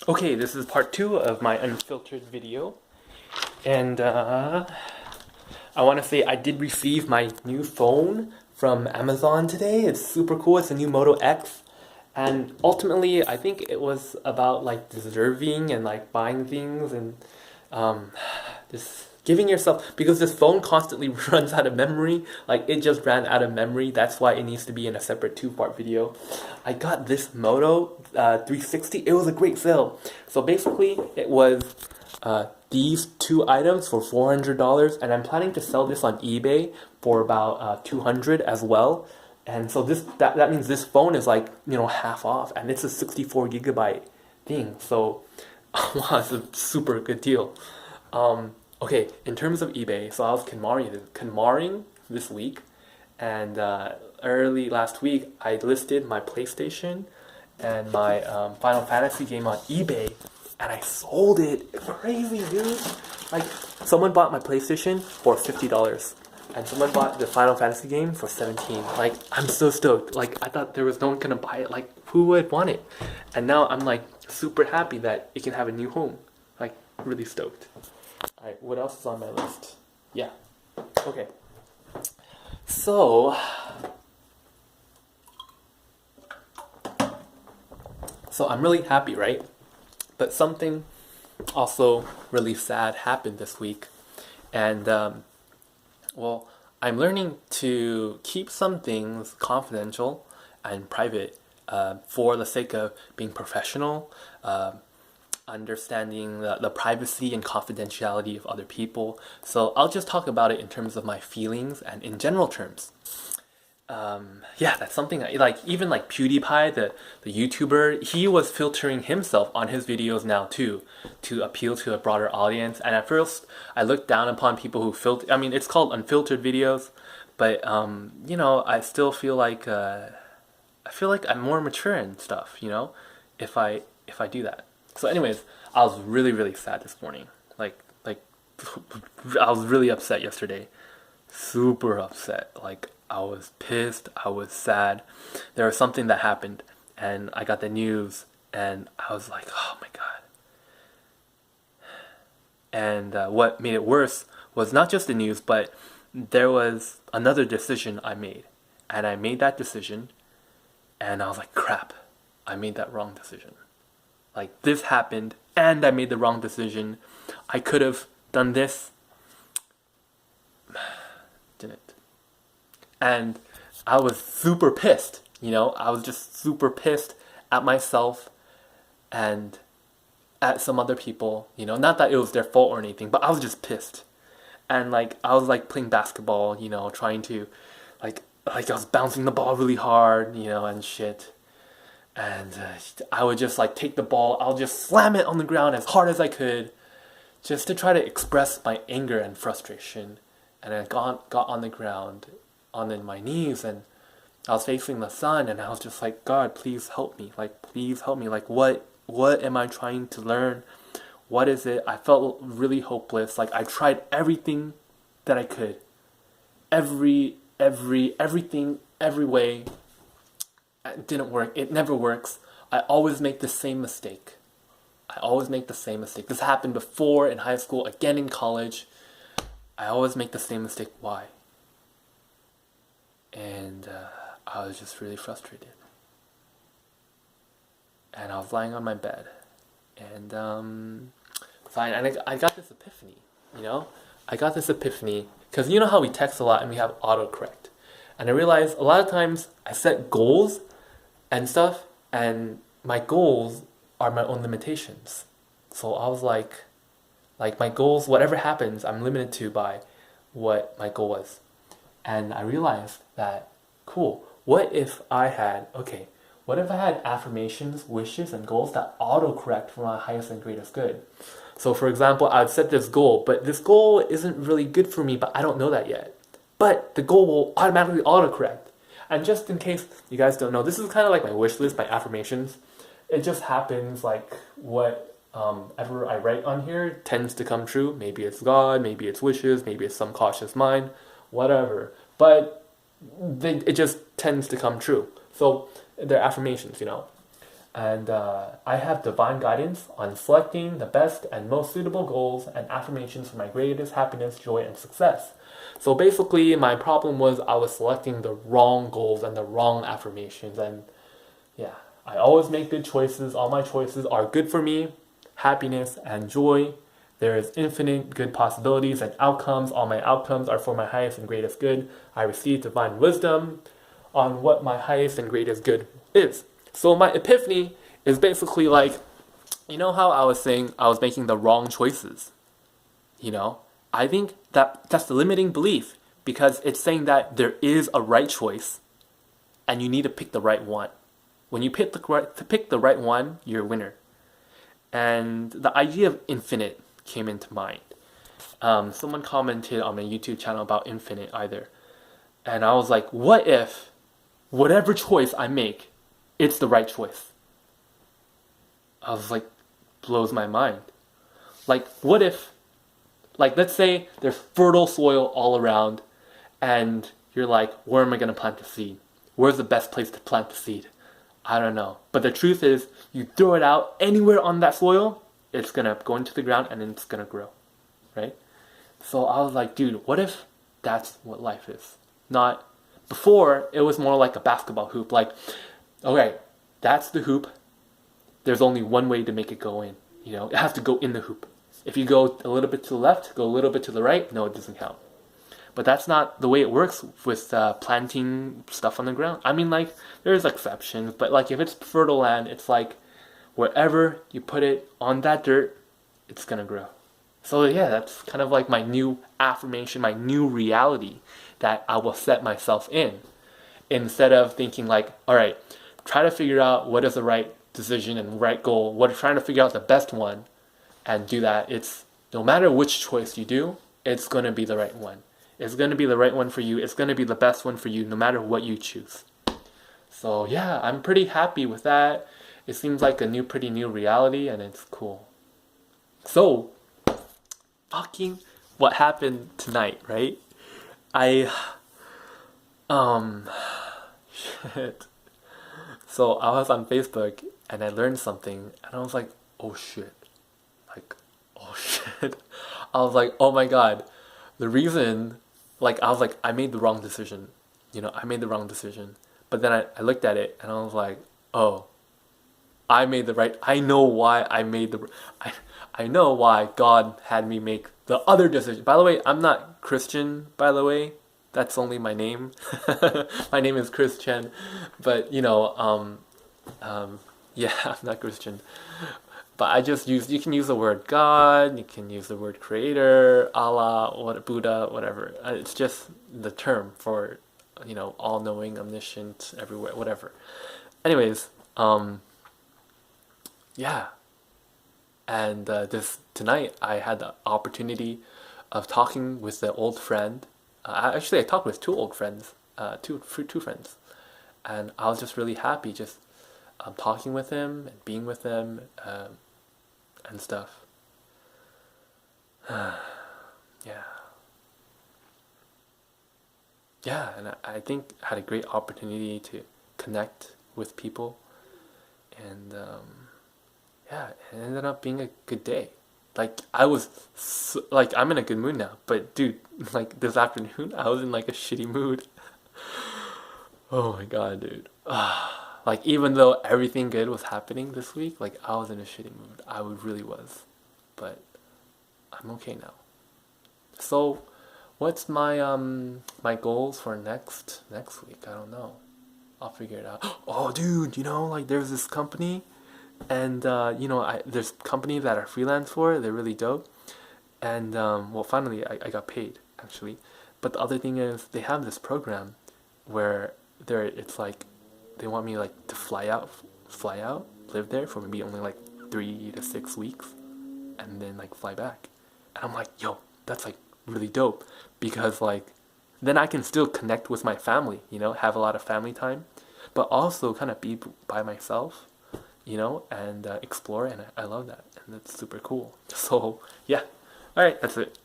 Okay, this is part 2 of my unfiltered video, and I want to say I did receive my new phone from Amazon today. It's super cool. It's a new Moto X, and ultimately I think it was about like deserving and like buying things and um, just giving yourself, because this phone constantly runs out of memory. Like it just ran out of memory. That's why it needs to be in a separate two-part video. I got this Moto 360. It was a great sale. So basically it was these two items for $400, and I'm planning to sell this on eBay for about 200 as well. And so that means this phone is like, half off, and it's a 64 gigabyte thing. So wow, it's a super good deal. Okay, in terms of eBay, so I was Kenmaring this week, and early last week I listed my PlayStation and my Final Fantasy game on eBay, and I sold it. Crazy, dude! Like, someone bought my PlayStation for $50, and someone bought the Final Fantasy game for 17. Like, I'm so stoked. Like, I thought there was no one gonna buy it. Like, who would want it? And now I'm like super happy that it can have a new home. Like, really stoked. Alright, what else is on my list? Yeah. Okay. So I'm really happy, right? But something also really sad happened this week. And, well, I'm learning to keep some things confidential and private for the sake of being professional, understanding the privacy and confidentiality of other people. So I'll just talk about it in terms of my feelings and in general terms. Yeah, that's something like, even like PewDiePie, the YouTuber, he was filtering himself on his videos now too, to appeal to a broader audience. And at first, I looked down upon people who filter. I mean, it's called unfiltered videos, but I still feel like I'm more mature and stuff. If I do that. So, anyways, I was really, really sad this morning. Like I was really upset yesterday. Super upset. Like, I was pissed. I was sad. There was something that happened, and I got the news, and I was like, oh my god. And what made it worse was not just the news, but there was another decision I made. And I made that decision, and I was like, crap, I made that wrong decision. Like, this happened, and I made the wrong decision. I could have done this. Didn't. And I was super pissed, I was just super pissed at myself and at some other people, not that it was their fault or anything, but I was just pissed. And like, I was like playing basketball, trying to, like I was bouncing the ball really hard, and shit. And I would just like take the ball, I'll just slam it on the ground as hard as I could, just to try to express my anger and frustration. And I got on the ground, on my knees, and I was facing the sun, and I was just like, God, please help me. Like, please help me. Like, what am I trying to learn? What is it? I felt really hopeless. Like, I tried everything that I could. Everything, every way. It didn't work. It never works. I always make the same mistake. This happened before in high school, again in college. I always make the same mistake. Why? And I was just really frustrated. And I was lying on my bed. And fine. And I got this epiphany, because you know how we text a lot and we have autocorrect. And I realized a lot of times I set goals and stuff, and my goals are my own limitations. So I was like my goals, whatever happens, I'm limited to by what my goal was. And I realized that, cool, what if I had affirmations, wishes, and goals that autocorrect for my highest and greatest good? So for example, I'd set this goal, but this goal isn't really good for me, but I don't know that yet. But the goal will automatically autocorrect. And just in case you guys don't know, this is kind of like my wish list, my affirmations. It just happens like whatever I write on here tends to come true. Maybe it's God, maybe it's wishes, maybe it's some cautious mind, whatever. But it just tends to come true. So they're affirmations, And I have divine guidance on selecting the best and most suitable goals and affirmations for my greatest happiness, joy, and success. So basically, my problem was I was selecting the wrong goals and the wrong affirmations. And yeah, I always make good choices. All my choices are good for me, happiness, and joy. There is infinite good possibilities and outcomes. All my outcomes are for my highest and greatest good. I receive divine wisdom on what my highest and greatest good is. So my epiphany is basically like, you know how I was saying I was making the wrong choices? You know, I think that's the limiting belief because it's saying that there is a right choice and you need to pick the right one. When you pick the right one, you're a winner. And the idea of infinite came into mind. Someone commented on my YouTube channel about infinite either. And I was like, what if whatever choice I make, it's the right choice? I was like, blows my mind. Like, what if, like, let's say there's fertile soil all around, and you're like, where am I going to plant the seed? Where's the best place to plant the seed? I don't know. But the truth is, you throw it out anywhere on that soil, it's going to go into the ground and it's going to grow, right? So I was like, dude, what if that's what life is? Not, before, it was more like a basketball hoop. Like, okay, that's the hoop. There's only one way to make it go in. You know, it has to go in the hoop. If you go a little bit to the left, go a little bit to the right, no, it doesn't count. But that's not the way it works with planting stuff on the ground. I mean, like, there's exceptions, but like if it's fertile land, it's like wherever you put it on that dirt, it's gonna grow. So yeah, that's kind of like my new affirmation, my new reality that I will set myself in. Instead of thinking like, all right, try to figure out what is the right decision and right goal, trying to figure out the best one and do that. It's no matter which choice you do, it's going to be the right one. It's going to be the right one for you. It's going to be the best one for you no matter what you choose. So yeah, I'm pretty happy with that. It seems like a pretty new reality and it's cool. So, fucking what happened tonight, right? Shit. So I was on Facebook and I learned something and I was like, oh shit. I was like, oh my god. The reason, like, I was like, I made the wrong decision. You know, I made the wrong decision. But then I looked at it and I was like, oh, I made the right, I know why I know why God had me make the other decision. By the way, I'm not Christian, by the way. That's only my name. My name is Chris Chen. But, you know, yeah, I'm not Christian. But I just you can use the word God, you can use the word creator, Allah, Buddha, whatever. It's just the term for, you know, all-knowing, omniscient, everywhere, whatever. Anyways, yeah. And tonight I had the opportunity of talking with an old friend. Actually, I talked with two old friends, two friends. And I was just really happy just talking with him and being with him and stuff. Yeah. Yeah, and I think I had a great opportunity to connect with people. And yeah, it ended up being a good day. Like, like, I'm in a good mood now. But dude, like, this afternoon, I was in like a shitty mood. Oh my god, dude. Like, even though everything good was happening this week, like, I was in a shitty mood. I really was. But I'm okay now. So, what's my my goals for next week? I don't know. I'll figure it out. Oh, dude, you know, like, there's this company, and you know, there's companies that are freelance for it. They're really dope. And well, finally, I got paid actually. But the other thing is, they have this program where it's like they want me like to fly out, live there for maybe only like 3 to 6 weeks, and then like fly back. And I'm like, yo, that's like really dope because like then I can still connect with my family, you know, have a lot of family time, but also kind of be by myself, you know, and explore. And I love that, and that's super cool. So yeah, all right, that's it.